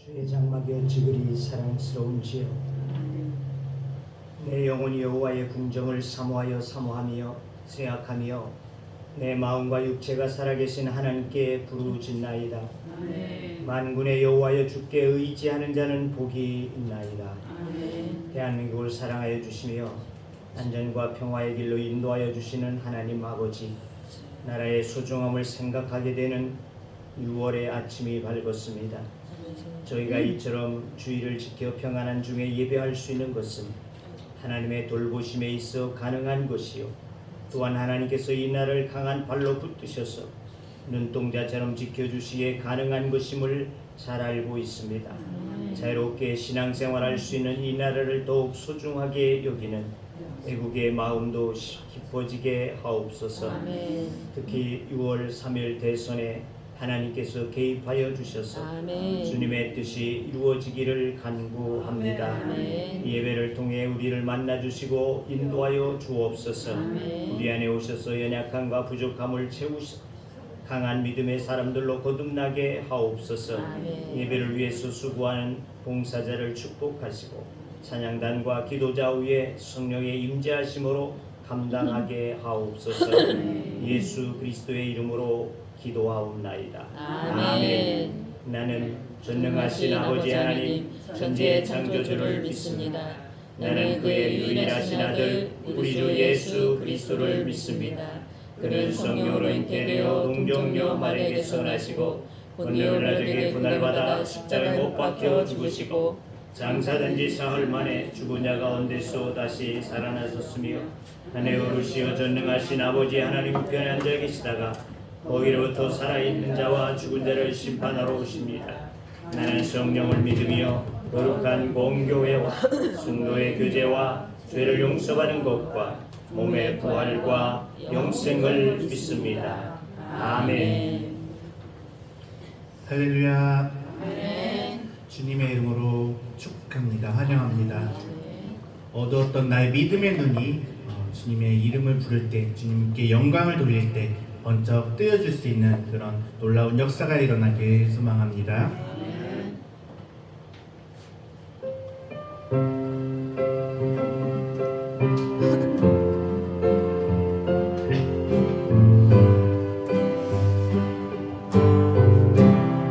주의 장막에 지그리 사랑스러운지요. 내 영혼이 여호와의 궁정을 사모하며 생각하며 내 마음과 육체가 살아계신 하나님께 부르짖나이다. 만군의 여호와여 주께 의지하는 자는 복이 있나이다. 대한민국을 사랑하여 주시며 안전과 평화의 길로 인도하여 주시는 하나님 아버지, 나라의 소중함을 생각하게 되는 6월의 아침이 밝았습니다. 저희가 이처럼 주의를 지켜 평안한 중에 예배할 수 있는 것은 하나님의 돌보심에 있어 가능한 것이요, 또한 하나님께서 이 날을 강한 발로 붙드셔서 눈동자처럼 지켜주시기에 가능한 것임을 잘 알고 있습니다. 자유롭게 신앙생활할 수 있는 이 나라를 더욱 소중하게 여기는 애국의 마음도 깊어지게 하옵소서. 특히 6월 3일 대선에 하나님께서 개입하여 주셔서 주님의 뜻이 이루어지기를 간구합니다. 이 예배를 통해 우리를 만나주시고 인도하여 주옵소서. 우리 안에 오셔서 연약함과 부족함을 채우시고 강한 믿음의 사람들로 거듭나게 하옵소서. 예배를 위해서 수고하는 봉사자를 축복하시고 찬양단과 기도자 위에 성령의 임재하심으로 감당하게 하옵소서. 예수 그리스도의 이름으로 기도하옵나이다. 아멘. 나는 전능하신 아버지 하나님 천지의 창조주를 믿습니다. 나는 그의 유일하신 아들 우리 주 예수 그리스도를 믿습니다. 그는 성령으로 잉태되어 동정녀 마리아에게서 나시고 본디오 빌라도에게 분할받아 십자가에 못 박혀 죽으시고 장사된 지 사흘 만에 죽은 자 가운데서 다시 살아나셨으며 하늘에 오르시어 전능하신 아버지 하나님 우편에 앉아 계시다가 거기로부터 살아있는 자와 죽은 자를 심판하러 오십니다. 나는 성령을 믿으며 거룩한 공교회와 성도의 교제와 죄를 용서받는 것과 몸의 부활과 영생을 믿습니다. 아멘. 할렐루야. 주님의 이름으로 축복합니다. 환영합니다. 어두웠던 나의 믿음의 눈이 주님의 이름을 부를 때, 주님께 영광을 돌릴 때 번쩍 뜨여줄 수 있는 그런 놀라운 역사가 일어나길 소망합니다.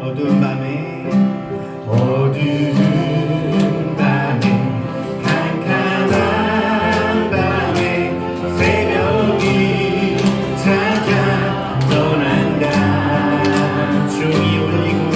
어두운 밤에 캄캄한 밤에 새벽이 찾아 떠난다. 종이 울리고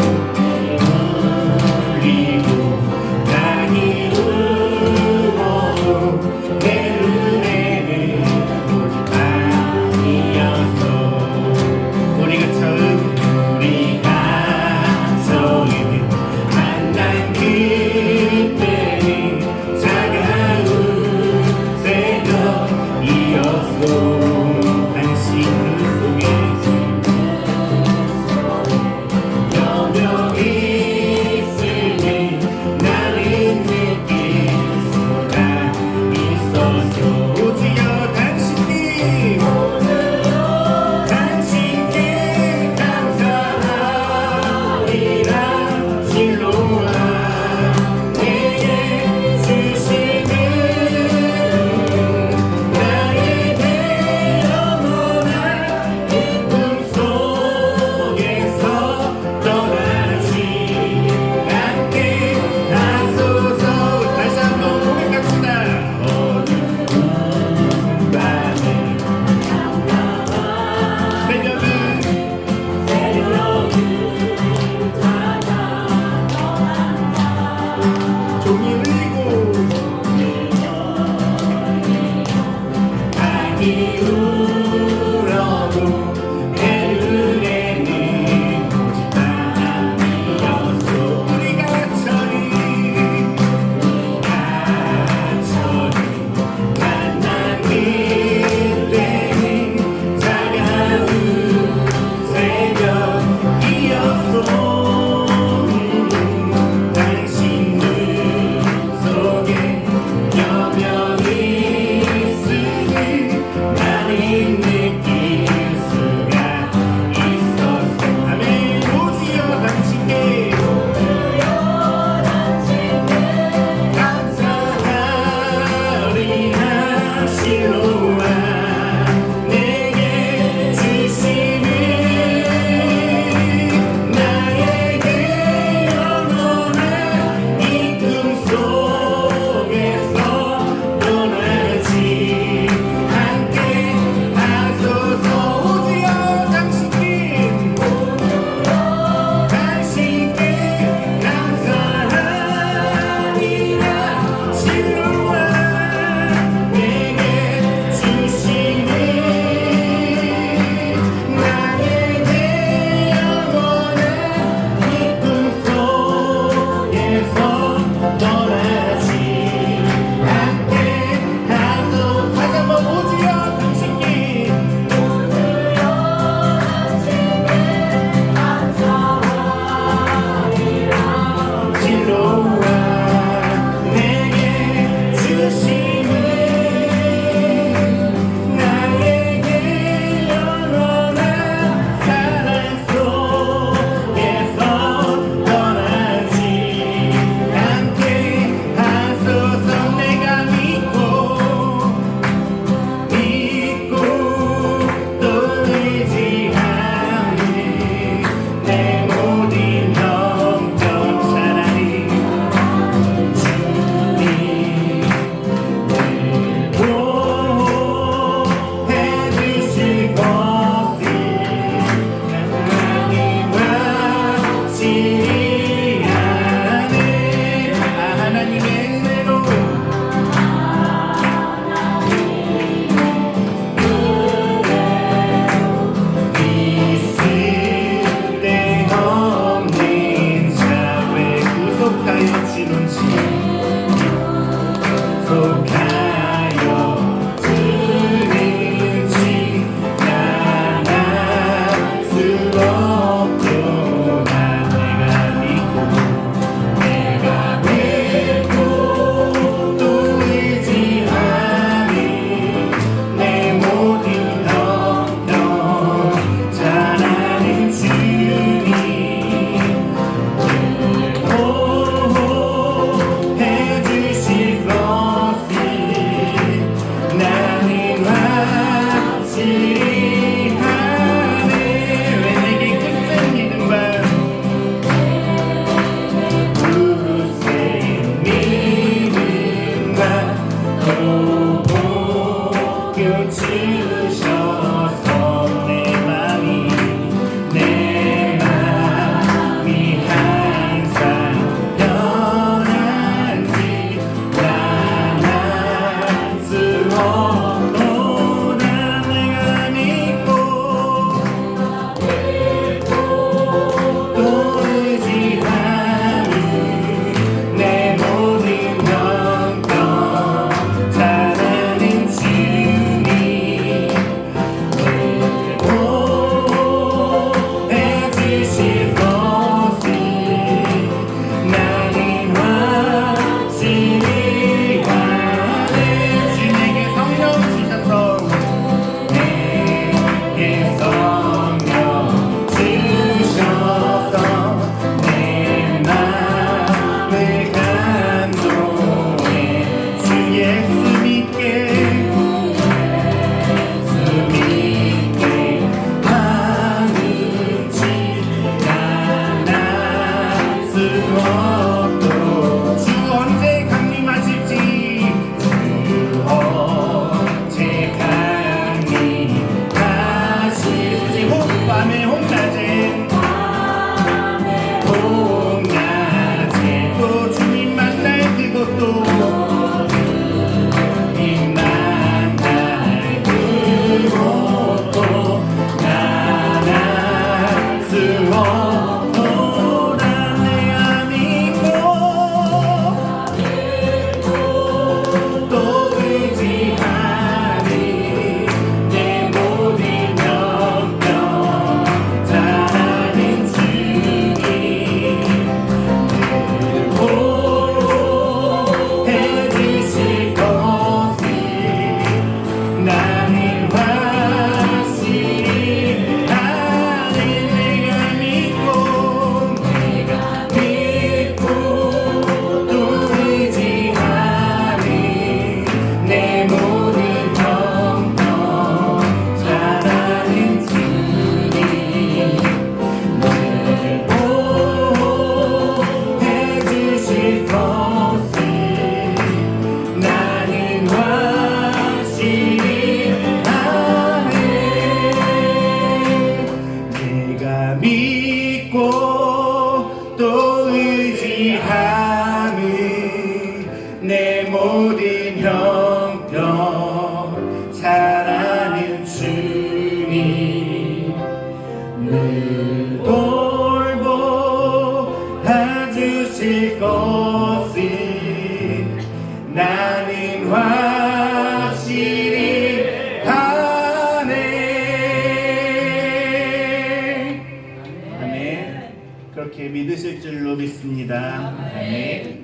그렇게 믿으실 줄로 믿습니다. 아멘.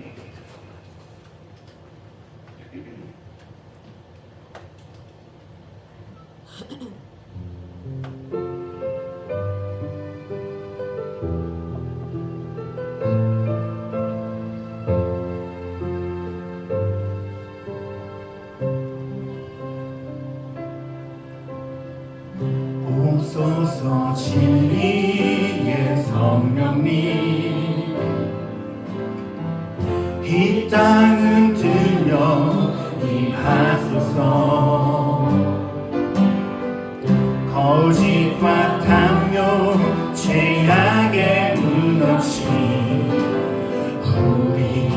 오소서 진리의 성령님, 이 땅은 들려 임하소서. 거짓과 탐욕 죄악에 무너지 우리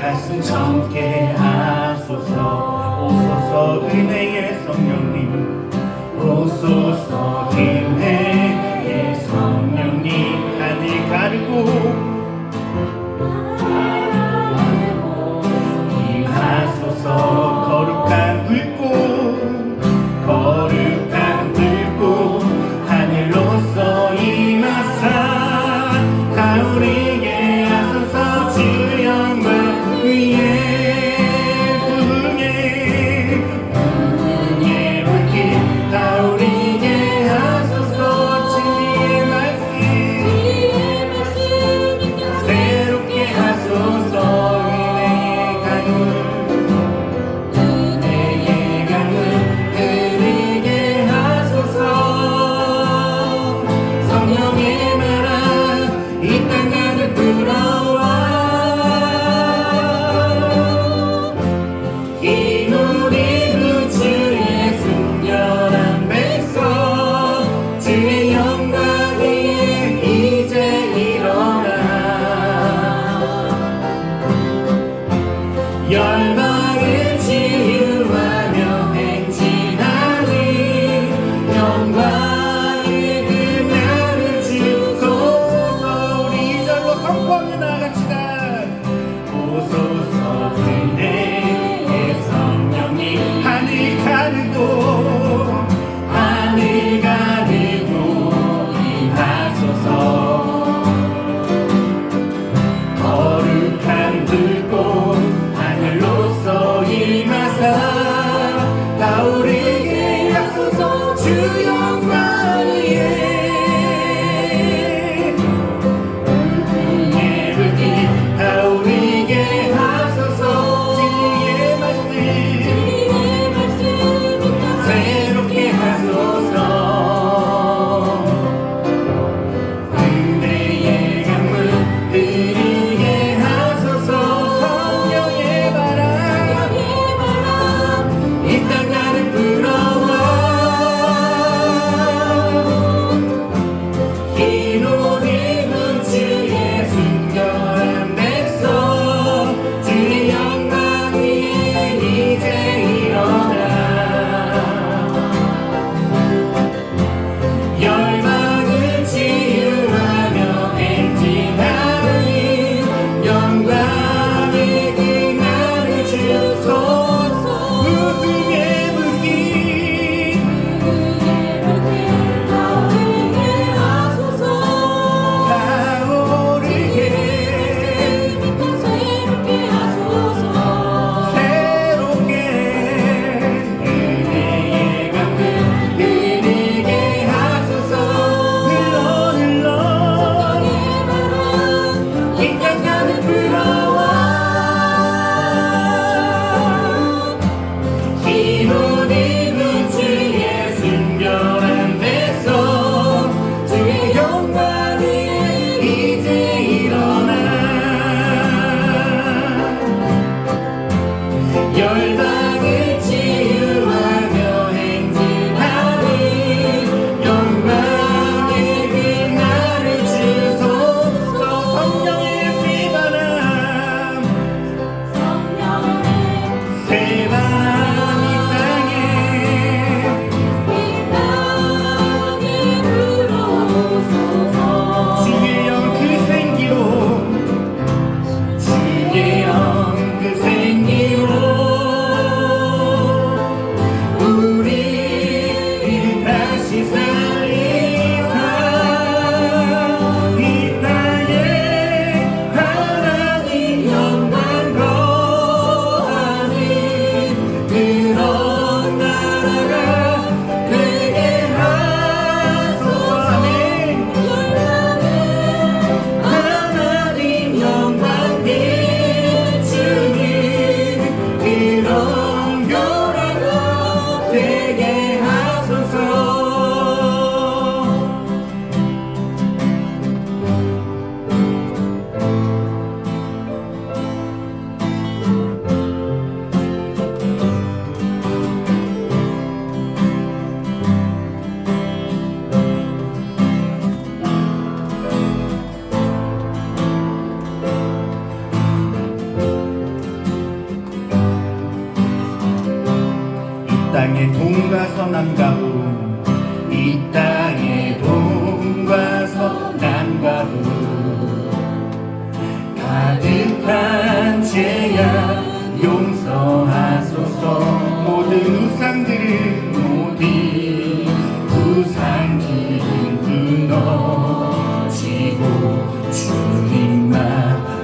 가슴 젊게 하소서. 오소서 은혜의 성령님, 오소서 은혜의 성령님, 하늘 가르고 임하소서. 거룩한 불꽃, 거룩한 불꽃 하늘로서 임하소서. 땅에 동과 서남과 북 이 땅에 동과 서남과 북 가득한 죄악 용서하소서. 모든 우상들은 무너지고 주님만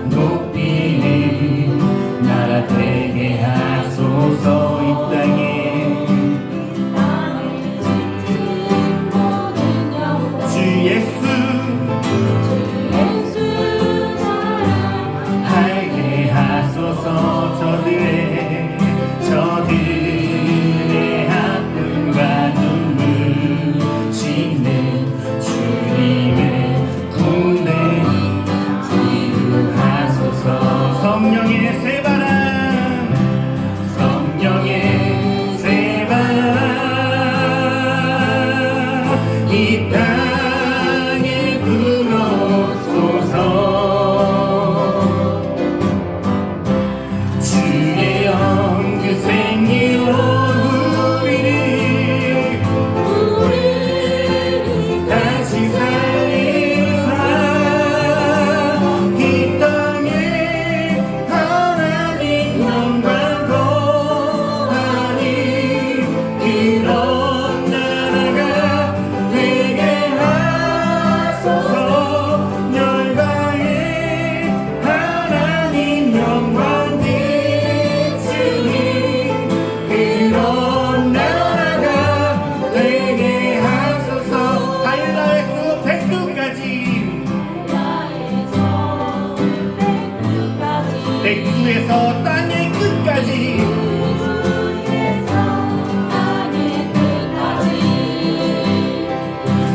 높이는 나라 되게 하소서. 이 땅에 주 예수 알게 하소서. 저들의 아픔과 눈물 씻는 주님의 군대 이루하소서. 성령의 새바람 성령의 새바람 이 땅에 불어소서. 주의 영 그 생기로 우리를 다시 살리사 이 땅에 하나님 영광 더하니 그런 나라가 되게 하소서. 열방에 하나님 영광 비추니 그런 나라가 되게 하소서. 하늘나라에서 백두까지 백두에서 땅의 끝까지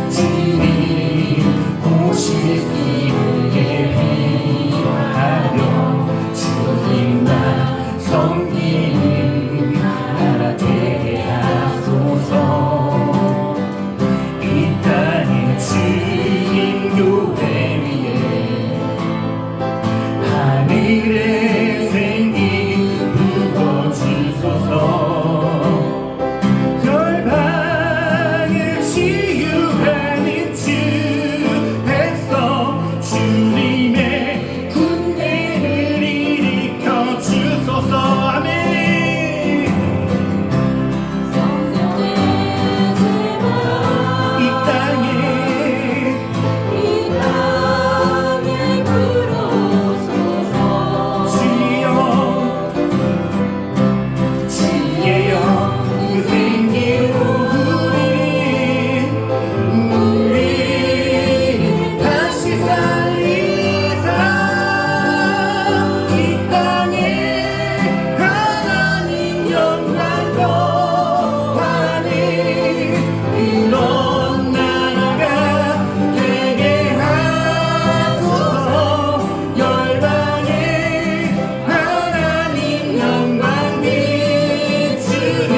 주님 오실 길을 예비하며 주님만 섬기는 나라 되게 하소서. 이 땅에 주님 교회 위에 하늘의 생기 부어주소서. 열방을 치유하는 주 백성 주님의 군대를 일으켜 주소서. 아멘. 이 땅에 주의 영 그 생기로 우리를 다시 살리사 이 땅에 하나님 영광 더하니 그런 나라가 되게 하소서. 열방에 하나님 영광 비추니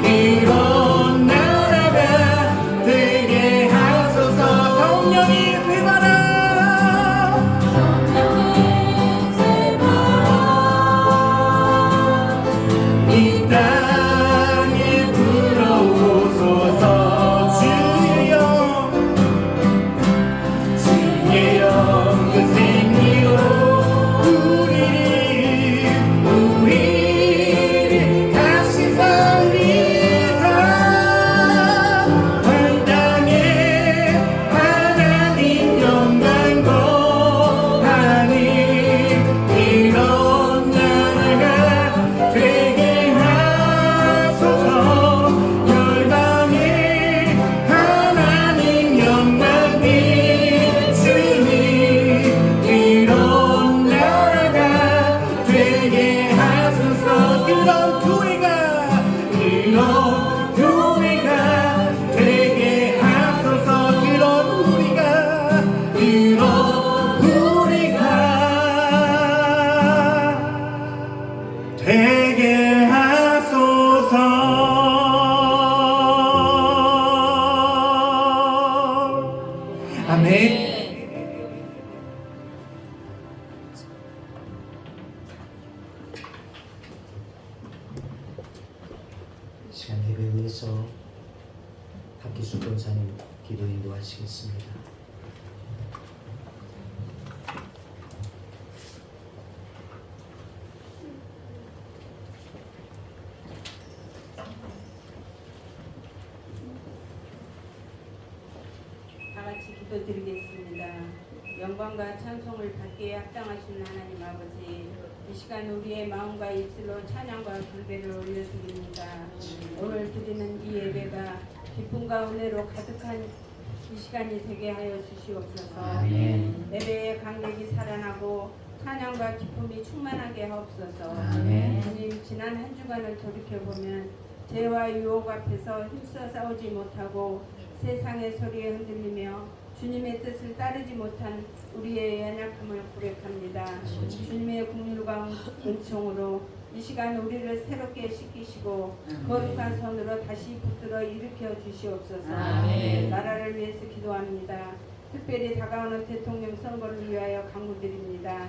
그런 나라가 되게 하소서. 성령의 새바람 이 땅에 불어오소서. 주의 영 그 생기로 우리를 다시 살리사 한 땅에 하나님 영광 기도드리겠습니다. 영광과 찬송을 받기에 합당하신 하나님 아버지, 이 시간 우리의 마음과 입술로 찬양과 경배를 올려드립니다. 오늘 드리는 이 예배가 기쁨과 은혜로 가득한 이 시간이 되게 하여 주시옵소서. 아멘. 예배의 관객이 살아나고 찬양과 기쁨이 충만하게 하옵소서. 아멘. 주님, 지난 한 주간을 돌이켜보면 죄와 유혹 앞에서 힘써 싸우지 못하고 세상의 소리에 흔들리며 주님의 뜻을 따르지 못한 우리의 연약함을 고백합니다. 주님의 긍휼과 은총으로 이 시간 우리를 새롭게 씻기시고 거룩한 손으로 다시 붙들어 일으켜 주시옵소서. 아멘. 나라를 위해서 기도합니다. 특별히 다가오는 대통령 선거를 위하여 간구드립니다.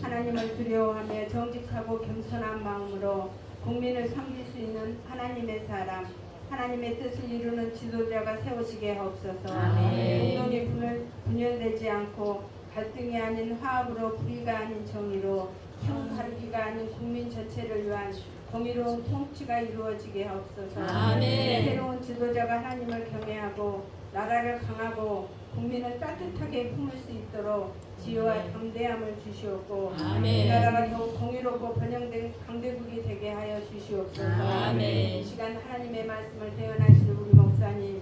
하나님을 두려워하며 정직하고 겸손한 마음으로 국민을 섬길 수 있는 하나님의 사람, 하나님의 뜻을 이루는 지도자가 세워지게 하옵소서. 아멘. 운동이 분열되지 않고 갈등이 아닌 화합으로 불의가 아닌 정의로 형 가르기가 아닌 국민 전체를 위한 공의로운 통치가 이루어지게 하옵소서. 아멘. 새로운 지도자가 하나님을 경외하고 나라를 강하고 국민을 따뜻하게 품을 수 있도록 지혜와 담대함을 주시옵고 아멘. 이 나라가 더욱 공의롭고 번영된 강대국이 되게 하여 주시옵소서. 아멘. 이 시간 하나님의 말씀을 대언하시는 우리 목사님,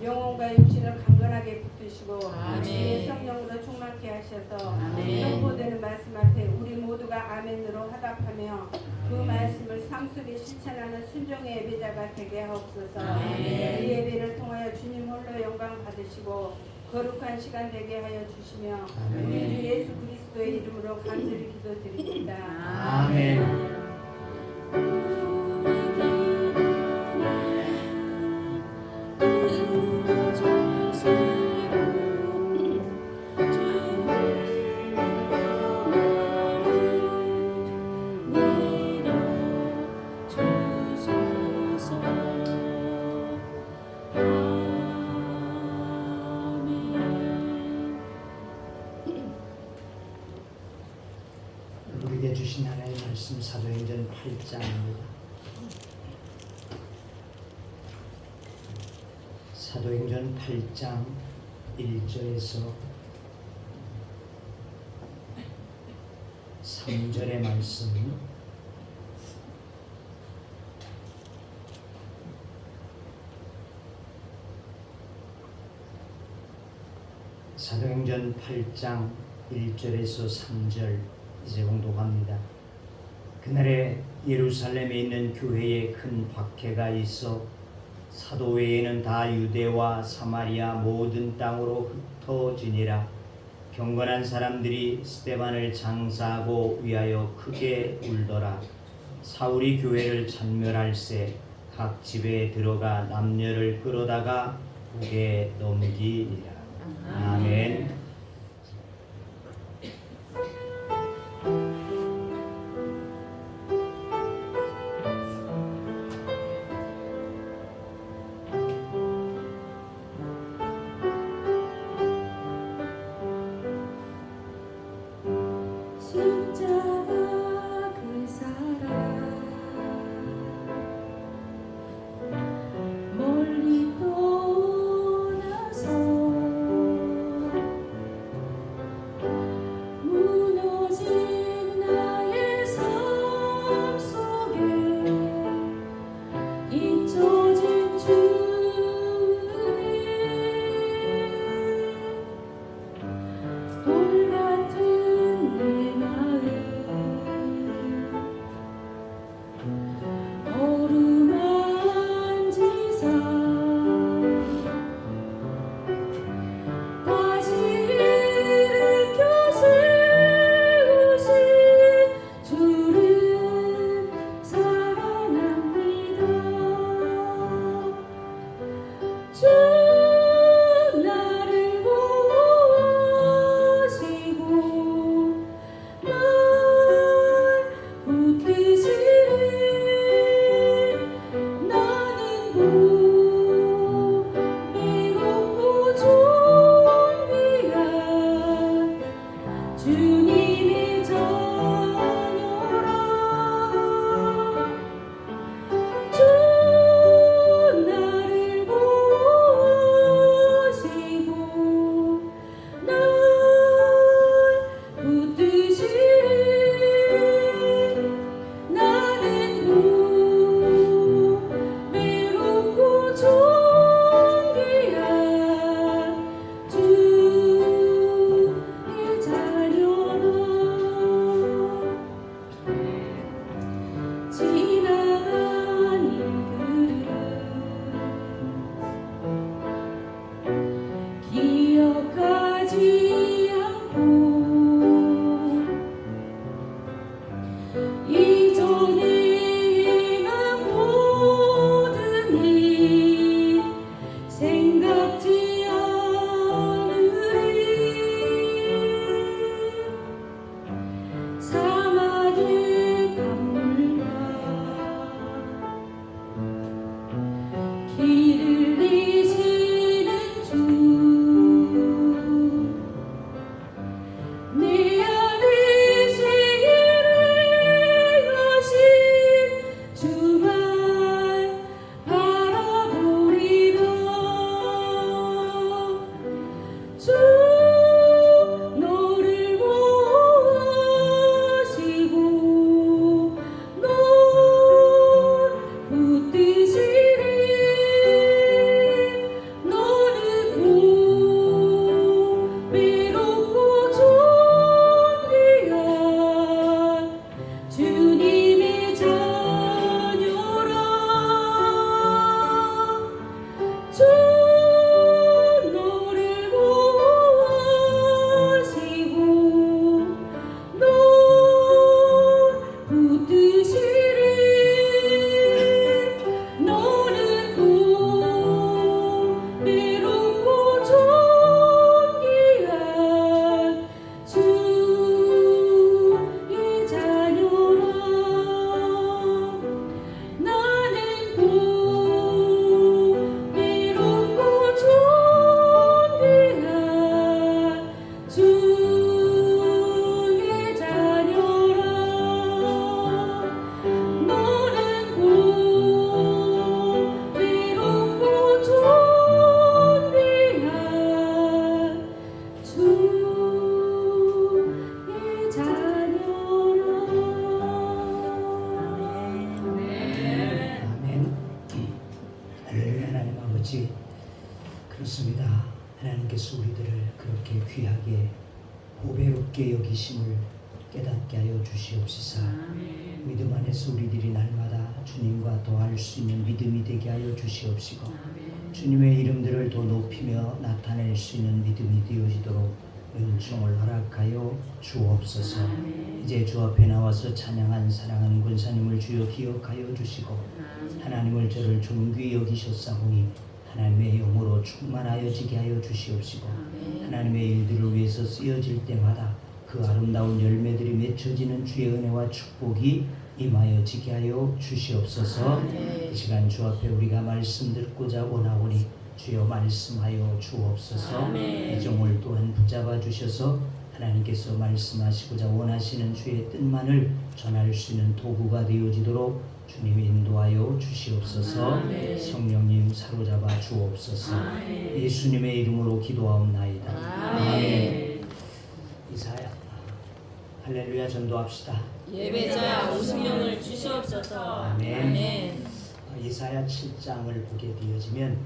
영혼과 육신을 강건하게 붙드시고 아멘. 주의 성령으로 충만케 하셔서 아멘. 선포되는 말씀 앞에 우리 모두가 아멘으로 화답하며 그 말씀을 삶 속에 실천하는 순종의 예배자가 되게 하옵소서. 아멘. 이 예배를 통하여 주님 홀로 영광 받으시고 거룩한 시간 되게 하여 주시며 아멘. 우리 주 예수 그리스도의 이름으로 간절히 기도드립니다. 아멘. 우리에게 주신 하나님의 말씀 사도행전 8장입니다. 사도행전 8장 1절에서 3절의 말씀, 사도행전 8장 1절에서 3절 이제 공독합니다. 그날에 예루살렘에 있는 교회에 큰 박해가 있어 사도 외에는 다 유대와 사마리아 모든 땅으로 흩어지니라. 경건한 사람들이 스데반을 장사하고 위하여 크게 울더라. 사울이 교회를 찬멸할세 각 집에 들어가 남녀를 끌어다가 북에 넘기니라. 아멘. 십자가 그 사랑 멀리 떠나서 보배롭게 여기심을 깨닫게 하여 주시옵시사. 믿음 안에서 우리들이 날마다 주님과 더할 수 있는 믿음이 되게 하여 주시옵시고, 주님의 이름들을 더 높이며 나타낼 수 있는 믿음이 되어지도록 은총을 허락하여 주옵소서. 이제 주 앞에 나와서 찬양한 사랑하는 권사님을 주여 기억하여 주시고, 하나님을 저를 존귀히 여기셨사오니 하나님의 영으로 충만하여지게 하여 주시옵시고, 하나님의 일들을 위해서 쓰여질 때마다 그 아름다운 열매들이 맺혀지는 주의 은혜와 축복이 임하여지게 하여 주시옵소서. 이 시간 주 앞에 우리가 말씀 듣고자 원하오니 주여 말씀하여 주옵소서. 이 종을 또한 붙잡아 주셔서 하나님께서 말씀하시고자 원하시는 주의 뜻만을 전할 수 있는 도구가 되어지도록 주님이 인도하여 주시옵소서. 성령님 사로잡아 주옵소서. 예수님의 이름으로 기도하옵나이다. 아멘. 이사야, 할렐루야 전도합시다. 예배자 우승령을 주시옵소서. 아멘. 이사야 7장을 보게 되어지면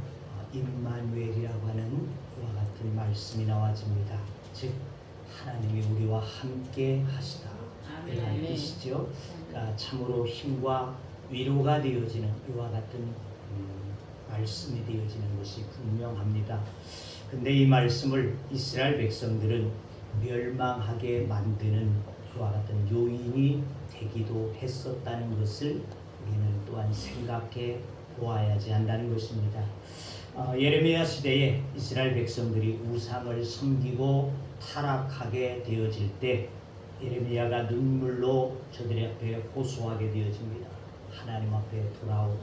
임마누엘이라고 하는 이와 같은 말씀이 나와집니다. 즉 하나님이 우리와 함께 하시다 이런 뜻이죠. 그러니까 참으로 힘과 위로가 되어지는 이와 같은 말씀이 되어지는 것이 분명합니다. 근데 이 말씀을 이스라엘 백성들은 멸망하게 만드는 그와 같은 요인이 되기도 했었다는 것을 우리는 또한 생각해 보아야지 한다는 것입니다. 예레미야 시대에 이스라엘 백성들이 우상을 섬기고 타락하게 되어질 때 예레미야가 눈물로 저들의 앞에 호소하게 되어집니다. 하나님 앞에 돌아오라.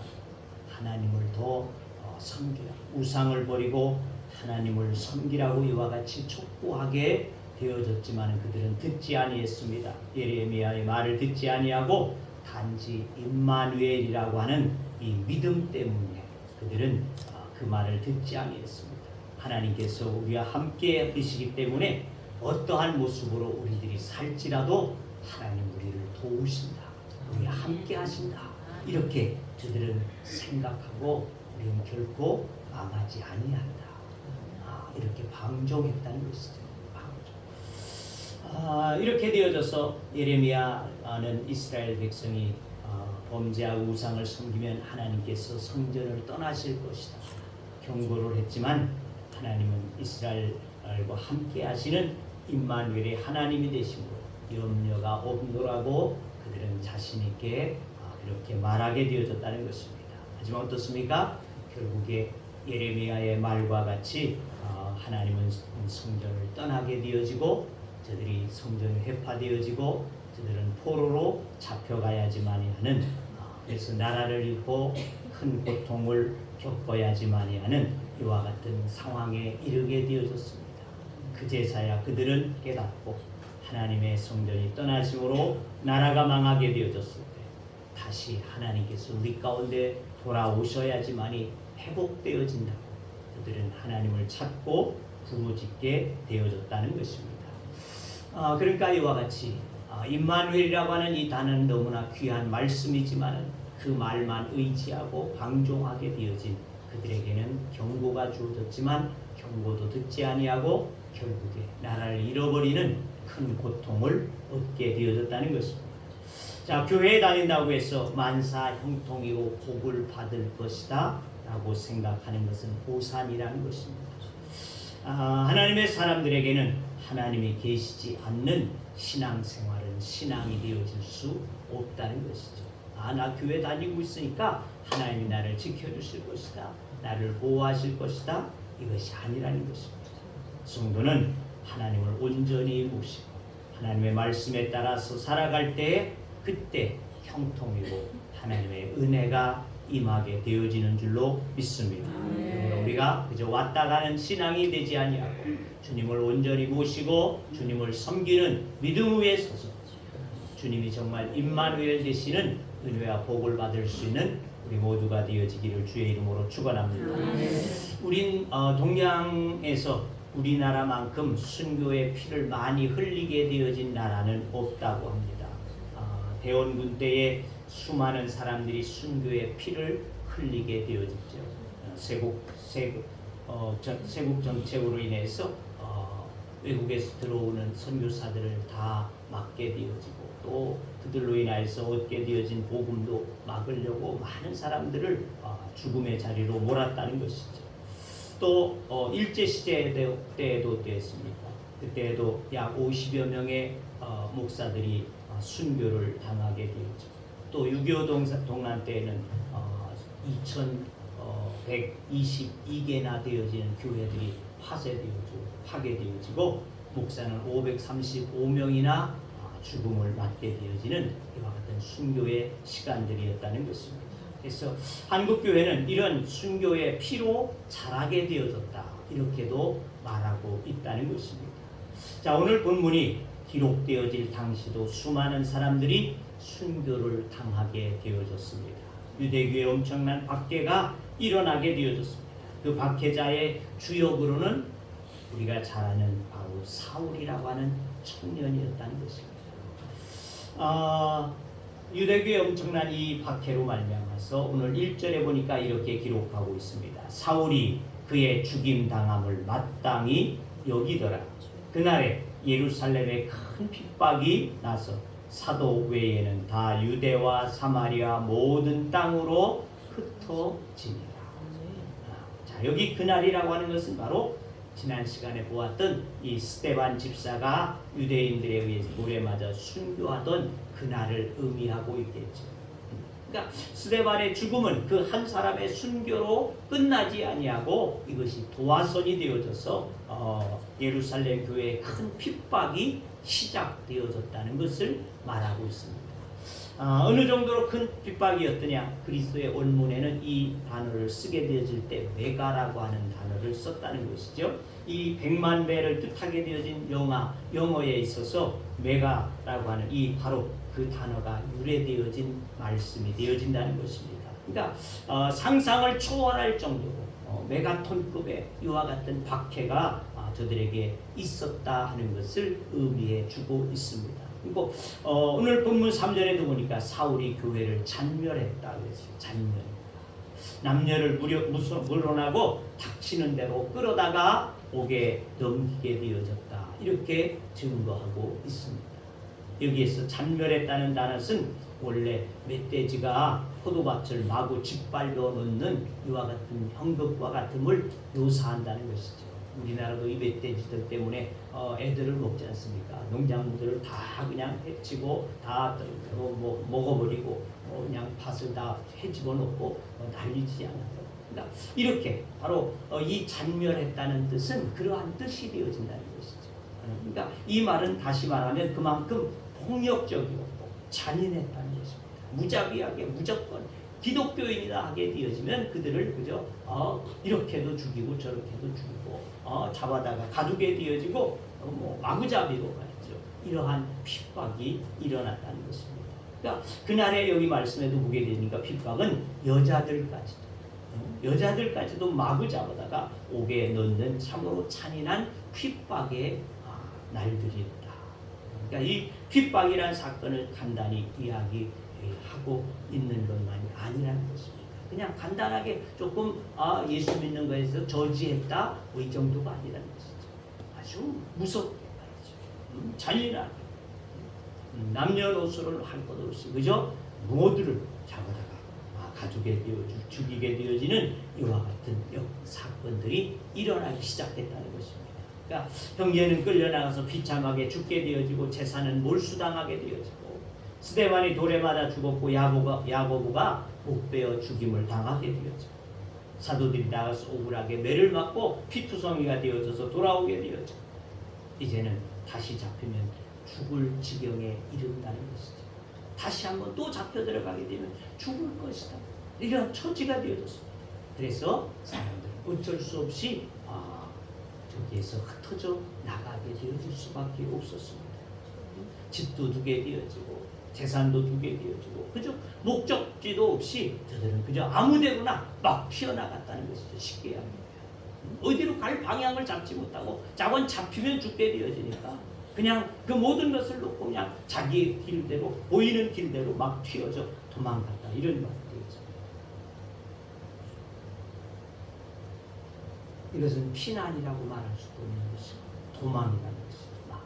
하나님을 더 섬기라. 우상을 버리고 하나님을 섬기라고 이와 같이 촉구하게 되어졌지만 그들은 듣지 아니했습니다. 예레미야의 말을 듣지 아니하고 단지 임마누엘이라고 하는 이 믿음 때문에 그들은 그 말을 듣지 아니했습니다. 하나님께서 우리와 함께 계시기 때문에 어떠한 모습으로 우리들이 살지라도 하나님 우리를 도우신다. 우리와 함께 하신다. 이렇게 저들은 생각하고 우리는 결코 망하지 아니한다. 이렇게 방종했다는 것이죠. 이렇게 되어져서 예레미야는 이스라엘 백성이 범죄하고 우상을 섬기면 하나님께서 성전을 떠나실 것이다 경고를 했지만 하나님은 이스라엘과 함께 하시는 임마누엘의 하나님이 되심으로 염려가 없노라고 그들은 자신 있게 그렇게 말하게 되어졌다는 것입니다. 하지만 어떻습니까? 결국에 예레미야의 말과 같이 하나님은 성전을 떠나게 되어지고 저들이 성전이 회파되어지고 저들은 포로로 잡혀가야지만이 하는 그래서 나라를 잃고 큰 고통을 겪어야지만이 하는 이와 같은 상황에 이르게 되어졌습니다. 그제서야 그들은 깨닫고 하나님의 성전이 떠나심으로 나라가 망하게 되어졌을 때 다시 하나님께서 우리 가운데 돌아오셔야지만이 회복되어진다고 그들은 하나님을 찾고 부르짖게 되어졌다는 것입니다. 그러니까 이와 같이 임마누엘이라고 하는 이 단어는 너무나 귀한 말씀이지만 그 말만 의지하고 방종하게 되어진 그들에게는 경고가 주어졌지만 경고도 듣지 아니하고 결국에 나라를 잃어버리는 큰 고통을 얻게 되어졌다는 것입니다. 자, 교회에 다닌다고 해서 만사 형통이고 복을 받을 것이다 라고 생각하는 것은 오산이라는 것입니다. 하나님의 사람들에게는 하나님이 계시지 않는 신앙생활은 신앙이 되어질 수 없다는 것이죠. 나 교회 다니고 있으니까 하나님이 나를 지켜주실 것이다. 나를 보호하실 것이다. 이것이 아니라는 것입니다. 성도는 하나님을 온전히 모시고 하나님의 말씀에 따라서 살아갈 때에 그때 형통이고 하나님의 은혜가 임하게 되어지는 줄로 믿습니다. 우리가 그저 왔다 가는 신앙이 되지 아니하고 주님을 온전히 모시고 주님을 섬기는 믿음 위에 서서 주님이 정말 임마누엘 되시는 은혜와 복을 받을 수 있는 우리 모두가 되어지기를 주의 이름으로 축원합니다. 우린 동양에서 우리나라만큼 순교의 피를 많이 흘리게 되어진 나라는 없다고 합니다. 대원군 때에 수많은 사람들이 순교의 피를 흘리게 되어졌죠. 세국 정책으로 인해서 외국에서 들어오는 선교사들을 다 막게 되어지고 또 그들로 인하여서 얻게 되어진 복음도 막으려고 많은 사람들을 죽음의 자리로 몰았다는 것이죠. 또 일제시대 때에도 되었습니다. 그때에도 약 50여 명의 목사들이 순교를 당하게 되었죠. 또 6.25 동란 때에는 2122개나 되어지는 교회들이 파괴되어지고 목사는 535명이나 죽음을 맞게 되어지는 이와 같은 순교의 시간들이었다는 것입니다. 그래서 한국교회는 이런 순교의 피로 자라게 되어졌다, 이렇게도 말하고 있다는 것입니다. 자, 오늘 본문이 기록되어질 당시도 수많은 사람들이 순교를 당하게 되어졌습니다. 유대교의 엄청난 박해가 일어나게 되어졌습니다. 그 박해자의 주역으로는 우리가 잘 아는 바로 사울이라고 하는 청년이었다는 것입니다. 유대교의 엄청난 이 박해로 말미암아서 오늘 1절에 보니까 이렇게 기록하고 있습니다. 사울이 그의 죽임 당함을 마땅히 여기더라. 그날에 예루살렘에 큰 핍박이 나서 사도 외에는 다 유대와 사마리아 모든 땅으로 흩어지니라. 자, 여기 그날이라고 하는 것은 바로 지난 시간에 보았던 이 스데반 집사가 유대인들에 의해서 물에 맞아 순교하던 그날을 의미하고 있겠죠. 그러니까 스데반의 죽음은 그 한 사람의 순교로 끝나지 아니하고 이것이 도화선이 되어져서 예루살렘 교회에 큰 핍박이 시작되어졌다는 것을 말하고 있습니다. 어느 정도로 큰 핍박이었더냐? 그리스도의 원문에는 이 단어를 쓰게 되어질 때 메가라고 하는 단어를 썼다는 것이죠. 이 100만 배를 뜻하게 되어진 영어에 있어서 메가라고 하는 이 바로 그 단어가 유래되어진 말씀이 되어진다는 것입니다. 그러니까 상상을 초월할 정도로 메가톤급의 이와 같은 박해가 저들에게 있었다 하는 것을 의미해 주고 있습니다. 그리고 오늘 본문 3절에도 보니까 사울이 교회를 잔멸했다 그랬어요. 잔멸. 남녀를 물어나고 닥치는 대로 끌어다가 옥에 넘기게 되어졌다, 이렇게 증거하고 있습니다. 여기에서 잔멸했다는 단어는 원래 멧돼지가 포도밭을 마구 짓밟아 놓는 이와 같은 형극과 같음을 묘사한다는 것이죠. 우리나라도 이 멧돼지들 때문에 애들을 먹지 않습니까? 농작물들을 다 그냥 해치고 다 먹어버리고 그냥 밭을 다 해집어 놓고 난리지 않아요. 그러니까 이렇게 바로 이 잔멸했다는 뜻은 그러한 뜻이 되어진다는 것이죠. 그러니까 이 말은 다시 말하면 그만큼 폭력적이었고 잔인했다는 것입니다. 무자비하게 무조건 기독교인이다 하게 되어지면 그들을 그저 이렇게도 죽이고 저렇게도 죽이고 잡아다가 가두게 되어지고 마구잡이로 말이죠. 이러한 핍박이 일어났다는 것입니다. 그러니까 그날에 여기 말씀에도 보게 되니까 핍박은 여자들까지도 마구 잡아다가 옥에 넣는 참으로 잔인한 핍박의 날들이었다. 그러니까 이 핍박이라는 사건을 간단히 이야기하고 있는 것만이 아니라는 것입니다. 그냥 간단하게 조금 예수 믿는 거에서 저지했다 이 정도가 아니라는 것이죠. 아주 무섭게 말이죠. 잔인하게 남녀노소를 할 것 없이 그저 모두를 잡아다가 가두게 죽이게 되어지는 이와 같은 사건들이 일어나기 시작했다는 것입니다. 그러니까 형제는 끌려나가서 비참하게 죽게 되어지고 제사는 몰수당하게 되어지고 스데반이 돌에 맞아 죽었고 야고보가 목베어 죽임을 당하게 되었죠. 사도들이 나가서 억울하게 매를 맞고 피투성이가 되어져서 돌아오게 되었죠. 이제는 다시 잡히면 죽을 지경에 이른다는 것이죠. 다시 한번 또 잡혀 들어가게 되면 죽을 것이다, 이런 처지가 되어졌습니다. 그래서 사람들은 어쩔 수 없이 저기에서 흩어져 나가게 되어질 수밖에 없었습니다. 집도 두게 되어지고 재산도 두게 되어지고 그저 목적지도 없이 저들은 그저 아무데나 막 튀어나갔다는 것이죠. 쉽게 하면 어디로 갈 방향을 잡지 못하고 자원 잡히면 죽게 되어지니까 그냥 그 모든 것을 놓고 그냥 자기 길대로 보이는 길대로 막 튀어져 도망갔다, 이런 말이 되죠. 이것은 피난이라고 말할 수도 없는 것입니다. 도망이라는 것입니다.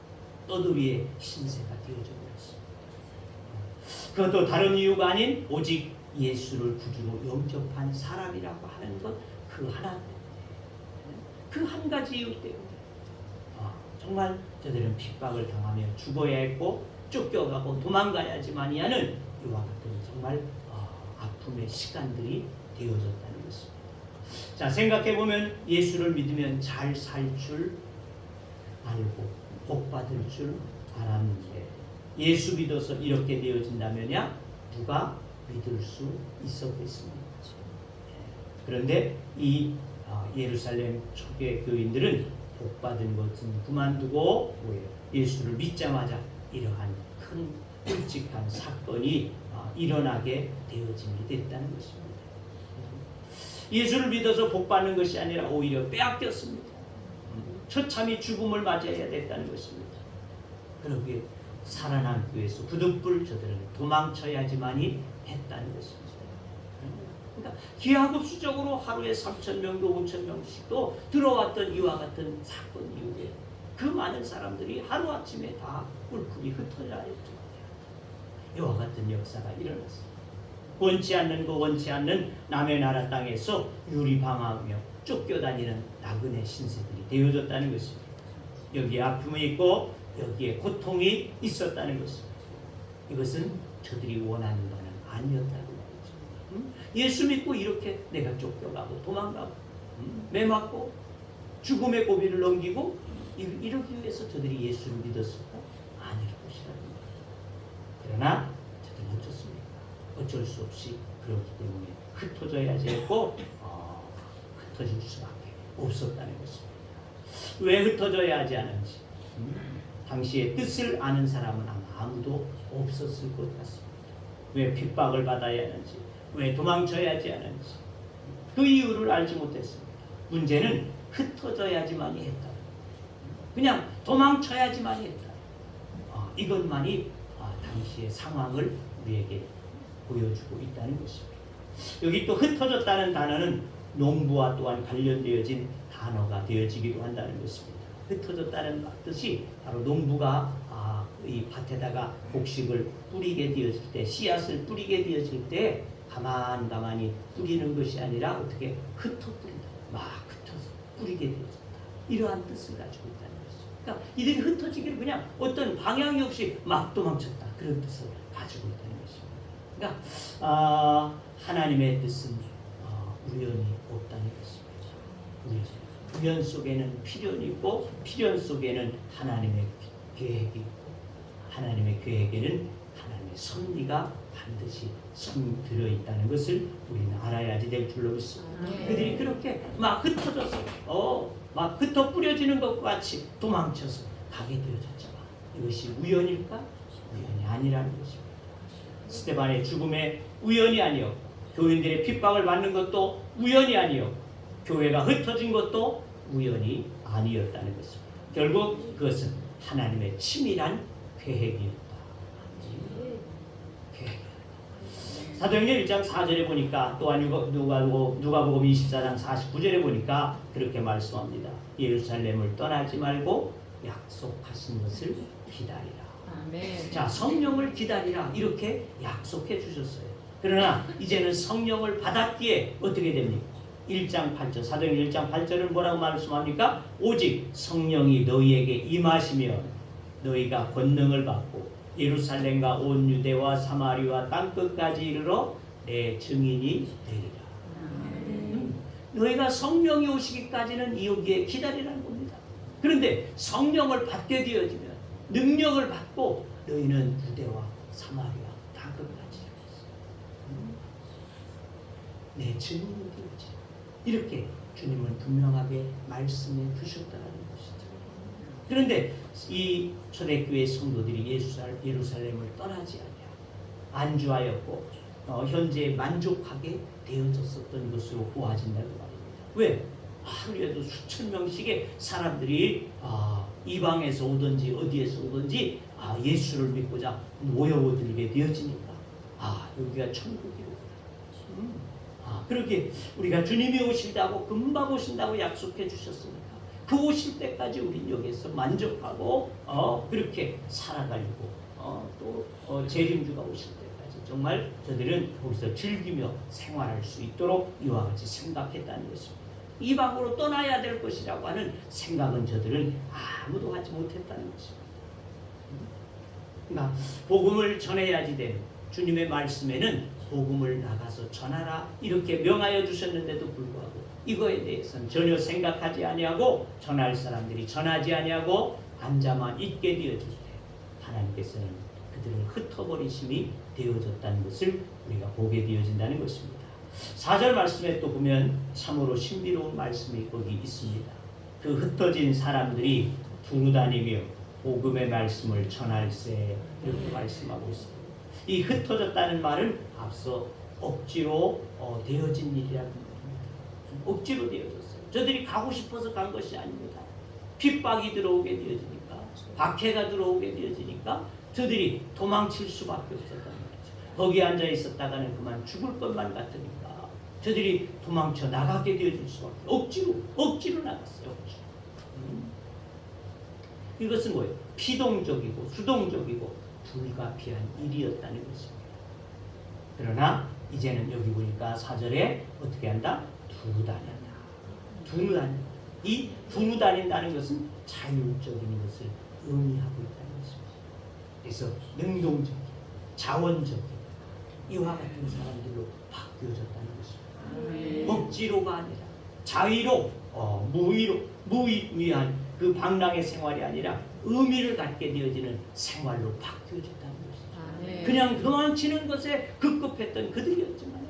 떠돌이의 신세가 되어져 버렸습니다. 그것도 다른 이유가 아닌 오직 예수를 구주로 영접한 사람이라고 하는 것, 그 하나 때문에, 그 한 가지 이유 때문에 정말 저들은 핍박을 당하며 죽어야 했고 쫓겨가고 도망가야지만이 하는 이와 같은 정말 아픔의 시간들이 되어졌다는 것입니다. 자, 생각해보면 예수를 믿으면 잘 살 줄 알고 복 받을 줄 알았는데 예수 믿어서 이렇게 되어진다면야 누가 믿을 수 있었겠습니까? 그런데 이 예루살렘 초대 교인들은 복 받은 것은 그만두고 예수를 믿자마자 이러한 큰 끔찍한 사건이 일어나게 되어지게 됐다는 것입니다. 예수를 믿어서 복 받는 것이 아니라 오히려 빼앗겼습니다. 처참히 죽음을 맞이해야 됐다는 것입니다. 그러기에 살아남기 위해서 부득불 저들은 도망쳐야지만이 했다는 것입니다. 그러니까 기하급수적으로 하루에 3,000명도 5,000명씩도 들어왔던 이와 같은 사건 이후에 그 많은 사람들이 하루아침에 다 뿔뿔이 흩어져야 했죠. 이와 같은 역사가 일어났습니다. 원치 않는 남의 나라 땅에서 유리방황하며 쫓겨다니는 나그네 신세들이 되어졌다는 것입니다. 여기에 아픔이 있고 여기에 고통이 있었다는 것입니다. 이것은 저들이 원하는 바는 아니었다고 말이죠. 예수 믿고 이렇게 내가 쫓겨가고 도망가고 매맞고 죽음의 고비를 넘기고 이러기 위해서 저들이 예수를 믿었을까? 아닐 것이라는 거예요. 그러나 저들은 어쩌습니까? 어쩔 수 없이 그렇기 때문에 흩어져야지 했고 흩어질 수밖에 없었다는 것입니다. 왜 흩어져야 하지 않은지 당시의 뜻을 아는 사람은 아마 아무도 없었을 것 같습니다. 왜 핍박을 받아야 하는지, 왜 도망쳐야 하지 않은지 그 이유를 알지 못했습니다. 문제는 흩어져야지만이 했다. 그냥 도망쳐야지만이 했다. 이것만이 당시의 상황을 우리에게 보여주고 있다는 것입니다. 여기 또 흩어졌다는 단어는 농부와 또한 관련되어진 단어가 되어지기도 한다는 것입니다. 흩어졌다는 뜻이 바로 농부가 이 밭에다가 곡식을 뿌리게 되어질 때, 씨앗을 뿌리게 되어질 때 가만히 뿌리는 것이 아니라 어떻게 흩어 뿌린다. 막 흩어서 뿌리게 되어진다. 이러한 뜻을 가지고 있다는 것입니다. 그러니까 이들이 흩어지기를 그냥 어떤 방향이 없이 막 도망쳤다. 그런 뜻을 가지고 있다는 것입니다. 그러니까 하나님의 뜻은 우연이 없다는 것입니다. 우연 속에는 필연이 있고 필연 속에는 하나님의 계획이 있고 하나님의 계획에는 하나님의 섭리가 반드시 들어있다는 것을 우리는 알아야지 될 줄로 믿습니다. 그들이 그렇게 막 흩어져서 막 흩어 뿌려지는 것과 같이 도망쳐서 가게 되어졌지만 이것이 우연일까? 우연이 아니라는 것입니다. 스데반의 죽음에 우연이 아니요 교인들의 핍박을 받는 것도 우연이 아니요 교회가 흩어진 것도 우연이 아니었다는 것입니다. 결국 그것은 하나님의 치밀한 계획이었다. 사도행전 1장 4절에 보니까 또한 누가복음 24장 49절에 보니까 그렇게 말씀합니다. 예루살렘을 떠나지 말고 약속하신 것을 기다리라. 아멘. 자, 성령을 기다리라 이렇게 약속해 주셨어요. 그러나 이제는 성령을 받았기에 어떻게 됩니까? 1장 8절 사도행전 1장 8절은 뭐라고 말씀합니까? 오직 성령이 너희에게 임하시면 너희가 권능을 받고 예루살렘과 온 유대와 사마리아 땅끝까지 이르러 내 증인이 되리라. 너희가 성령이 오시기까지는 여기에 기다리라는 겁니다. 그런데 성령을 받게 되어지면 능력을 받고 너희는 유대와 사마리아 땅끝까지 내 증인이 되지. 이렇게 주님은 분명하게 말씀해 주셨다는 것이죠. 그런데 이 초대교회 성도들이 예루살렘을 떠나지 않냐 안주하였고 현재 만족하게 되어졌었던 것으로 보아진다는 말입니다. 왜? 하루에도 수천 명씩의 사람들이 이방에서 오든지 어디에서 오든지 예수를 믿고자 모여들게 되어지니까 여기가 천국이로 그렇게 우리가 주님이 오신다고 금방 오신다고 약속해 주셨으니까 그 오실 때까지 우린 여기서 만족하고 그렇게 살아가려고 또 재림주가 오실 때까지 정말 저들은 거기서 즐기며 생활할 수 있도록 이와 같이 생각했다는 것입니다. 이방으로 떠나야 될 것이라고 하는 생각은 저들은 아무도 하지 못했다는 것입니다. 그러니까 복음을 전해야지 되는 주님의 말씀에는 복음을 나가서 전하라 이렇게 명하여 주셨는데도 불구하고 이거에 대해서는 전혀 생각하지 아니하고 전할 사람들이 전하지 아니하고 앉아만 있게 되어질 때 하나님께서는 그들을 흩어버리심이 되어졌다는 것을 우리가 보게 되어진다는 것입니다. 4절 말씀에 또 보면 참으로 신비로운 말씀이 거기 있습니다. 그 흩어진 사람들이 두루다니며 복음의 말씀을 전할세 이렇게 말씀하고 있습니다. 이 흩어졌다는 말은 앞서 억지로 되어진 일이라는 겁니다. 억지로 되어졌어요. 저들이 가고 싶어서 간 것이 아닙니다. 핍박이 들어오게 되어지니까 박해가 들어오게 되어지니까 저들이 도망칠 수밖에 없었단 말이죠. 거기 앉아 있었다가는 그만 죽을 것만 같으니까 저들이 도망쳐 나가게 되어질 수밖에 억지로 나갔어요. 억지로. 이것은 뭐예요? 피동적이고 수동적이고 불가피한 일이었다는 것입니다. 그러나 이제는 여기 보니까 4절에 어떻게 한다? 두루다닌다. 이 두루다닌다는 것은 자율적인 것을 의미하고 있다는 것입니다. 그래서 능동적인, 자원적인 이와 같은 사람들로 바뀌어졌다는 것입니다. 억지로가 아니라 자의로, 무의미한 그 방랑의 생활이 아니라 의미를 갖게 되어지는 생활로 바뀌어졌다는 것입니다. 그냥 도망치는 것에 급급했던 그들이었지만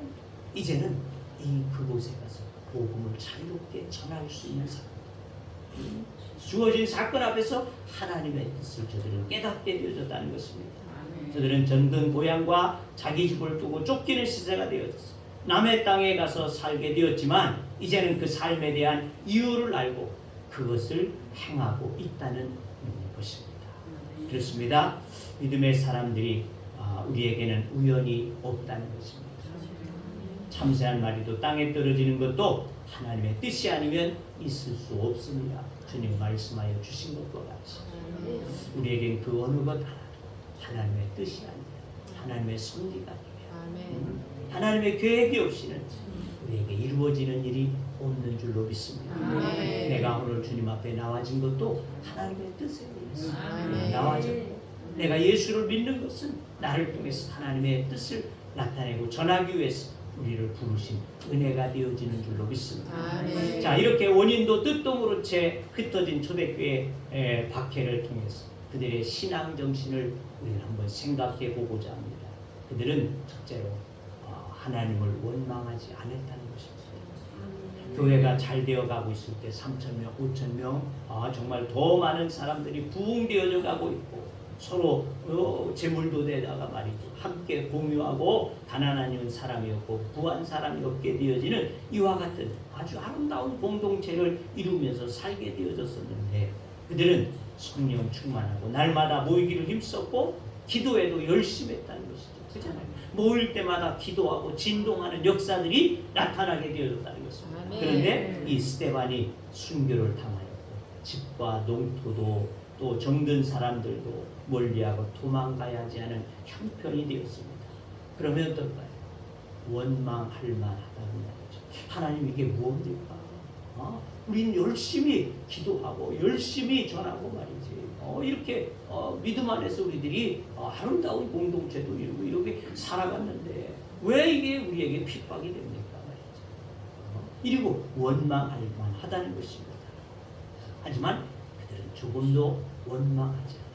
이제는 그곳에 가서 복음을 자유롭게 전할 수 있는 사람, 주어진 사건 앞에서 하나님의 뜻을 저들은 깨닫게 되어졌다는 것입니다. 저들은 전등 고향과 자기 집을 두고 쫓기는 시대가 되어졌어요. 남의 땅에 가서 살게 되었지만 이제는 그 삶에 대한 이유를 알고 그것을 행하고 있다는 것입니다. 그렇습니다. 믿음의 사람들이 우리에게는 우연이 없다는 것입니다. 참새한 마리도 땅에 떨어지는 것도 하나님의 뜻이 아니면 있을 수 없습니다. 주님 말씀하여 주신 것과 같이 우리에겐 그 어느 것 하나님의 뜻이 아니면 하나님의 섭리가 아니면 하나님의 계획이 없이는 우리에게 이루어지는 일이 없는 줄로 믿습니다. 내가 오늘 주님 앞에 나와진 것도 하나님의 뜻에 의해서 나와졌고 내가 예수를 믿는 것은 나를 통해서 하나님의 뜻을 나타내고 전하기 위해서 우리를 부르신 은혜가 되어지는 줄로 믿습니다. 자, 이렇게 원인도 뜻도 모른 채 흩어진 초대교회 박해를 통해서 그들의 신앙 정신을 우리는 한번 생각해 보고자 합니다. 그들은 첫째로 하나님을 원망하지 않았다는 것입니다. 교회가 잘 되어가고 있을 때 3,000명, 5,000명 정말 더 많은 사람들이 부흥되어져 가고 있고 서로 재물도 내다가 말이죠. 함께 공유하고 가난한 사람이 없고 부한 사람이 없게 되어지는 이와 같은 아주 아름다운 공동체를 이루면서 살게 되어졌었는데 그들은 성령 충만하고 날마다 모이기를 힘썼고 기도에도 열심히 했다는 것이죠. 그렇잖아요. 모일 때마다 기도하고 진동하는 역사들이 나타나게 되어졌다는 것입니다. 그런데 이 스데반이 순교를 당하였고 집과 농토도 또 정든 사람들도 멀리하고 도망가야 하지 않은 형편이 되었습니다. 그러면 어떨까요? 원망할 만하다는 말이죠. 하나님 이게 무엇입니까? 우린 열심히 기도하고 열심히 전하고 말이지. 이렇게 믿음 안에서 우리들이 아름다운 공동체도 이루고 이렇게 살아갔는데 왜 이게 우리에게 핍박이 됩니까? 말이죠. 이리고 원망할 만하다는 것입니다. 하지만 그들은 조금도 원망하지 않았다.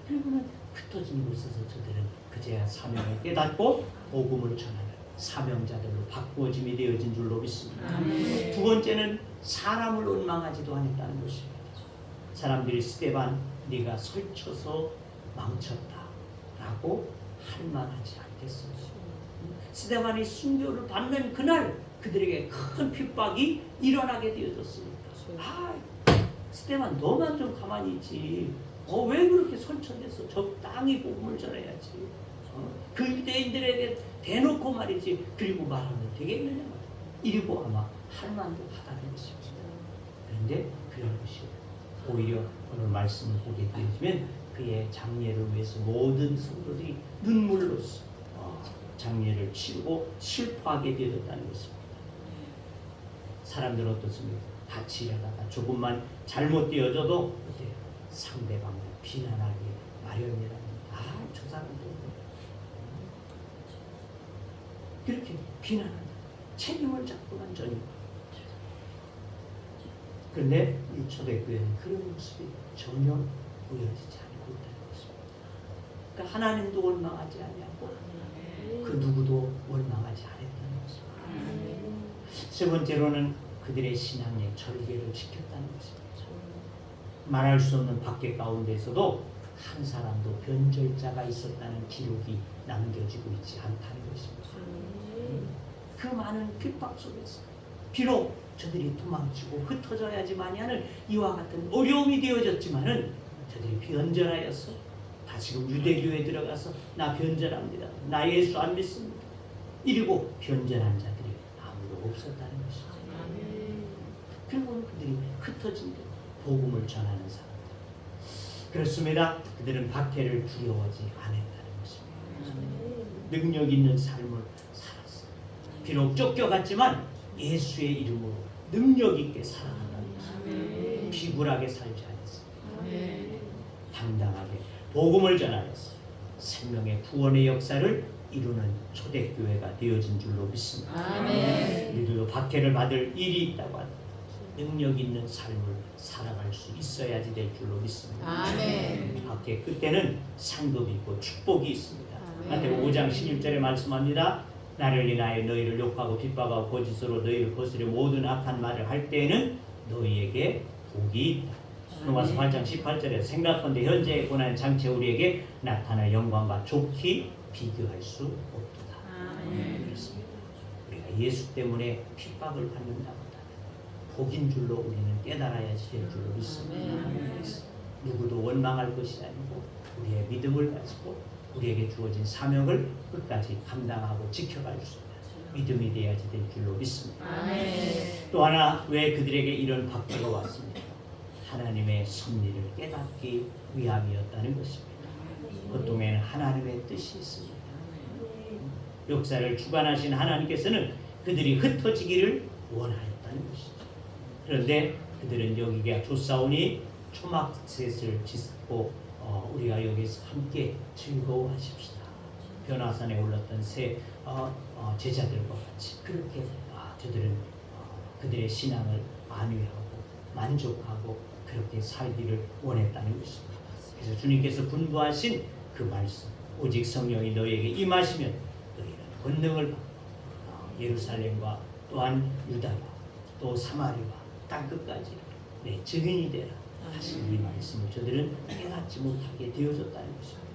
그리고는 흩어진 곳에서 저들은 그제야 사명을 깨닫고 복음을 전하는 사명자들로 바꾸어짐이 되어진 줄로 믿습니다. 두 번째는 사람을 원망하지도 않았다는 것입니다. 사람들이 스데반 네가 설쳐서 망쳤다라고 할 만하지 않겠어요. 스데반이 순교를 받는 그날 그들에게 큰 핍박이 일어나게 되어졌으니까 스데반 너만 좀 가만히 있지. 왜 그렇게 설쳐내서 적당히 복음을 전해야지. 그 유대인들에게 대놓고 말이지. 그리고 말하면 되겠느냐 말이야. 이리고 아마 할 만도 하다는 것입니다. 그런데 그런 것이 오히려 오늘 말씀을 보게 되면 그의 장례를 위해서 모든 성도들이 눈물로써 장례를 치르고 슬퍼하게 되었다는 것입니다. 사람들은 어떻습니까? 같이 일하다가 조금만 잘못되어져도 상대방을 비난하기 마련이랍니다. 저 사람도 그렇게 비난한다. 책임을 잡고만 전혀. 그런데 이 초대교회는 그런 모습이 전혀 보여지지 않고 있다는 것입니다. 그러니까 하나님도 원망하지 아니하고 그 누구도 원망하지 않았다는 것입니다. 세 번째로는 그들의 신앙의 절개를 지켰다는 것입니다. 말할 수 없는 박해 가운데서도 한 사람도 변절자가 있었다는 기록이 남겨지고 있지 않다는 것입니다. 그 많은 핍박 속에서 비록 저들이 도망치고 흩어져야지만이 이와 같은 어려움이 되어졌지만은 저들이 변절하여서 다시금 유대교에 들어가서 나 변절합니다. 나 예수 안 믿습니다. 이러고 변절한 자들이 아무도 없었다는 것이죠. 그리고 그들이 흩어진 데 복음을 전하는 사람들. 그렇습니다. 그들은 박해를 두려워하지 않았다는 것입니다. 능력 있는 삶을 살았어요. 비록 쫓겨갔지만 예수의 이름으로 능력 있게 살아간다는 것입니다. 비굴하게 살지 않았습니다. 당당하게 복음을 전하였어요. 생명의 구원의 역사를 이루는 초대교회가 되어진 줄로 믿습니다. 우리들도 박해를 받을 일이 있다고 하다 능력 있는 삶을 살아갈 수 있어야지 될 줄로 믿습니다. 박해 끝에는 상급이 있고 축복이 있습니다. 마태복음 5장 11절에 말씀합니다. 나를 인하여 너희를 욕하고 핍박하고 거짓으로 너희를 거스려 모든 악한 말을 할 때에는 너희에게 복이 있다. 로마서 8장 18절에 생각건대 현재의 고난의 장체 우리에게 나타날 영광과 좋게 비교할 수 없도다. 그렇습니다. 우리가 예수 때문에 핍박을 받는다고 복인 줄로 우리는 깨달아야지 될 줄로 믿습니다. 누구도 원망할 것이 아니고 우리의 믿음을 가지고 우리에게 주어진 사명을 끝까지 감당하고 지켜갈 수 있는 믿음이 되어야지 될 줄로 믿습니다. 또 하나 왜 그들에게 이런 박해가 왔습니까? 하나님의 섭리를 깨닫기 위함이었다는 것입니다. 고통에는 하나님의 뜻이 있습니다. 역사를 주관하신 하나님께서는 그들이 흩어지기를 원하였다는 것이죠. 그런데 그들은 여기가 조사오니 초막셋을 짓고 우리가 여기서 함께 즐거워하십시다. 변화산에 올랐던 새 제자들과 같이 그렇게 저들은 그들의 신앙을 안위하고 만족하고 그렇게 살기를 원했다는 것입니다. 그래서 주님께서 분부하신 그 말씀 오직 성령이 너희에게 임하시면 너희는 권능을 받고 예루살렘과 또한 유다와 또 사마리아 땅끝까지 내 증인이 되라. 하신 이 말씀을 저들은 깨닫지 못하게 되어졌다는 것입니다.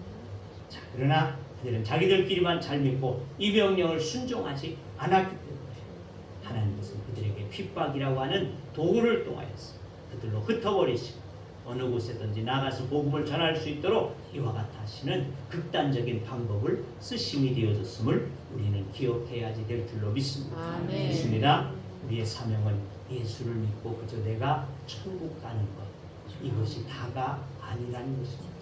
자, 그러나 그들은 자기들끼리만 잘 믿고 이 명령을 순종하지 않았기 때문에 하나님께서 그들에게 핍박이라고 하는 도구를 통하여서 그들로 흩어버리시고 어느 곳에든지 나가서 복음을 전할 수 있도록 이와 같이 하시는 극단적인 방법을 쓰심이 되어졌음을 우리는 기억해야지 될 줄로 믿습니다. 믿습니다. 우리의 사명은 예수를 믿고 그저 내가 천국 가는 것 이것이 다가 아니라는 것입니다.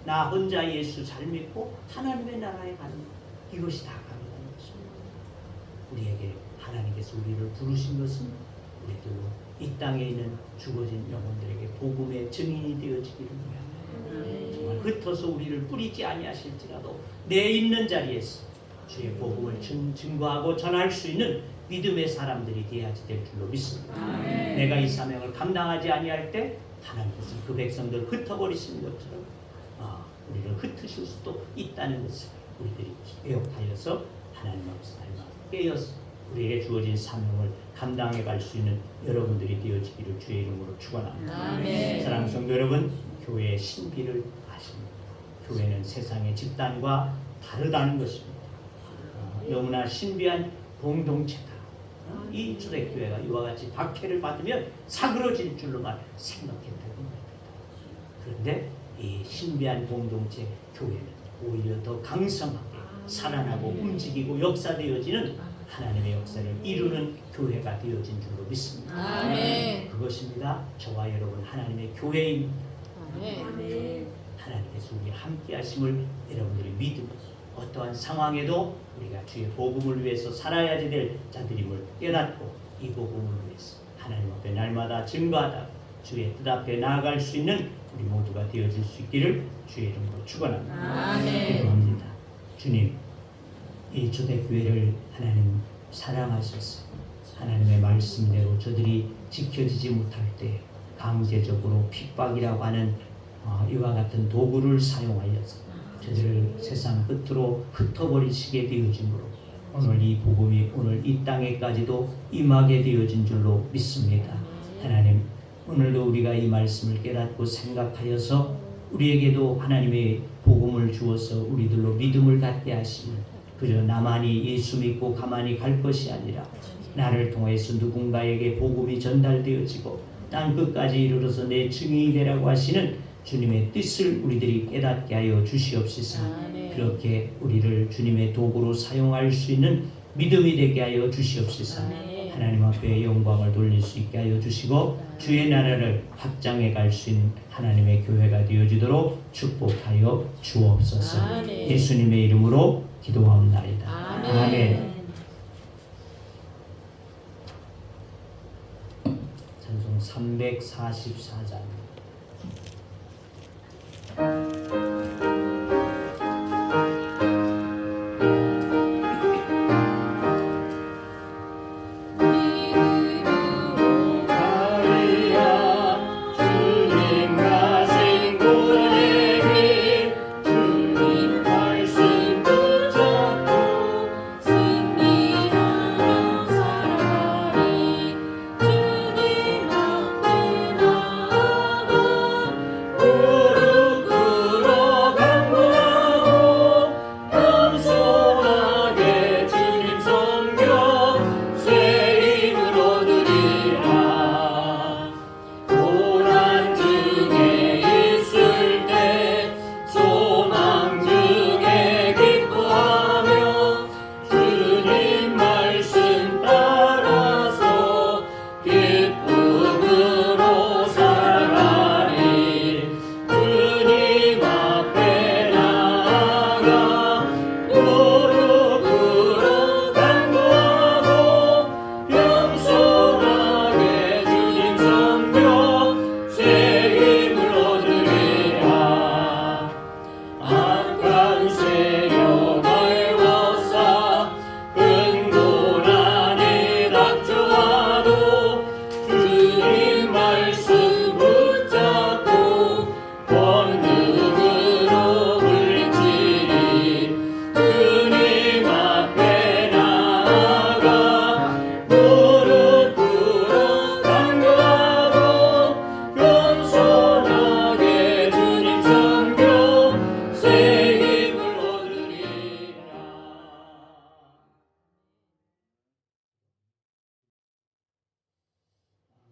나 혼자 예수 잘 믿고 하나님의 나라에 가는 것 이것이 다가 아니라는 것입니다. 우리에게 하나님께서 우리를 부르신 것은 우리들로 이 땅에 있는 죽어진 영혼들에게 복음의 증인이 되어지기를 위하여 정말 흩어서 우리를 뿌리지 아니하실지라도 내 있는 자리에서 주의 복음을 증거하고 전할 수 있는 믿음의 사람들이 되어야지 될 줄로 믿습니다. 내가 이 사명을 감당하지 아니할 때 하나님께서 그 백성들을 흩어버리시는 것처럼 우리를 흩으실 수도 있다는 것을 우리들이 기억하여서 하나님 앞에서 닮아 깨어서 우리에게 주어진 사명을 감당해 갈 수 있는 여러분들이 되어지기를 주의 이름으로 축원합니다. 사랑하는 성도 여러분, 교회의 신비를 아십니다. 교회는 세상의 집단과 다르다는 것입니다. 너무나 신비한 공동체다. 이 초대교회가 이와 같이 박해를 받으면 사그러질 줄로만 생각했다고 합니다. 그런데 이 신비한 공동체 교회는 오히려 더 강성하게 살아나고 움직이고 역사되어지는 하나님의 역사를 이루는 교회가 되어진 줄로 믿습니다. 아멘. 그것입니다. 저와 여러분 하나님의 교회입니다. 아멘. 하나님께서 우리 함께 하심을 여러분들이 믿으며 어떠한 상황에도 우리가 주의 복음을 위해서 살아야지 될 자들임을 깨닫고 이 복음을 위해서 하나님 앞에 날마다 증거하다 주의 뜻 앞에 나아갈 수 있는 우리 모두가 되어질 수 있기를 주의 이름으로 축원합니다. 아멘. 기도합니다. 주님, 이 초대교회를 하나님 사랑하셔서 하나님의 말씀대로 저들이 지켜지지 못할 때 강제적으로 핍박이라고 하는 이와 같은 도구를 사용하여서 저들을 세상 끝으로 흩어버리시게 되어짐으로 오늘 이 복음이 오늘 이 땅에까지도 임하게 되어진 줄로 믿습니다. 하나님, 오늘도 우리가 이 말씀을 깨닫고 생각하여서 우리에게도 하나님의 복음을 주어서 우리들로 믿음을 갖게 하시면 그저 나만이 예수 믿고 가만히 갈 것이 아니라 나를 통해서 누군가에게 복음이 전달되어지고 땅 끝까지 이르러서 내 증인이 되라고 하시는 주님의 뜻을 우리들이 깨닫게 하여 주시옵소서. 그렇게 우리를 주님의 도구로 사용할 수 있는 믿음이 되게 하여 주시옵소서. 하나님 앞에 영광을 돌릴 수 있게 하여 주시고 주의 나라를 확장해 갈 수 있는 하나님의 교회가 되어지도록 축복하여 주옵소서. 예수님의 이름으로 기도하옵나이다. 아멘. 찬송 344장.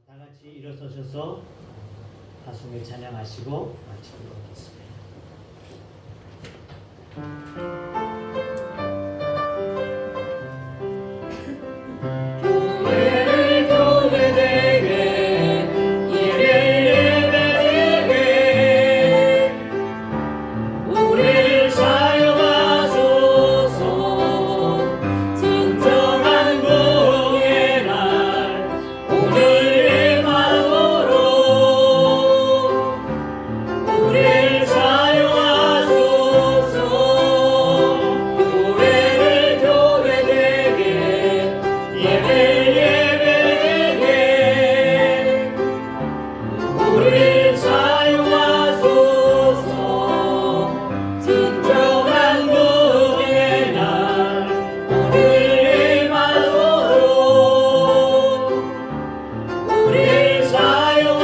다 같이 일어서셔서 가슴을 찬양하시고 마치도록 하겠습니다. 교회를 교회되게 예배를 예배되게 우리를 사용하소서. 진정한 복의 날 오늘 임하도록 우리를 사용하소서. 교회를 교회되게 예배를 예배되게 우리를 사용하소서. 진정한 복의 날 오늘 임하도록 우리를 사용하소서.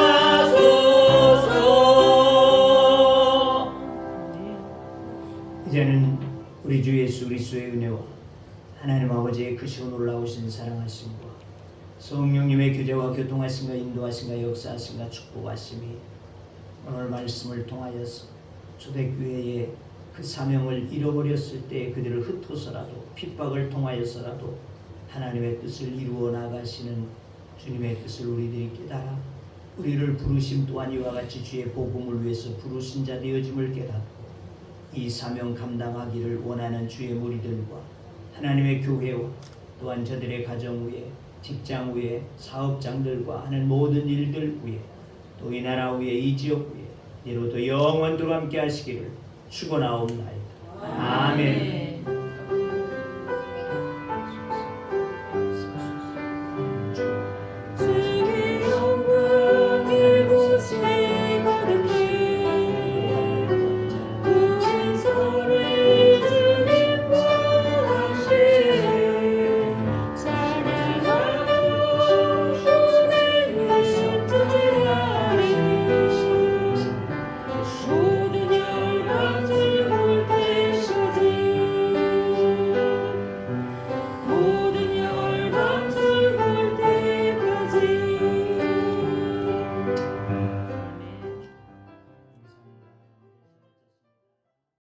이제는 우리 주 예수 그리스도의 은혜와 하나님 아버지의 크시고 놀라우신 사랑하심과 성령님의 교제와 교통하심과 인도하심과 역사하심과 축복하심이 오늘 말씀을 통하여서 초대교회의 그 사명을 잃어버렸을 때 그들을 흩어서라도 핍박을 통하여서라도 하나님의 뜻을 이루어 나가시는 주님의 뜻을 우리들이 깨달아 우리를 부르심 또한 이와 같이 주의 복음을 위해서 부르신 자 되어짐을 깨닫고 이 사명 감당하기를 원하는 주의 무리들과 하나님의 교회와 또한 저들의 가정 위에 직장 위에 사업장들과 하는 모든 일들 위에 또 이 나라 위에 이 지역 위에 이로도 영원토록 함께 하시기를 축원하옵나이다. 아멘.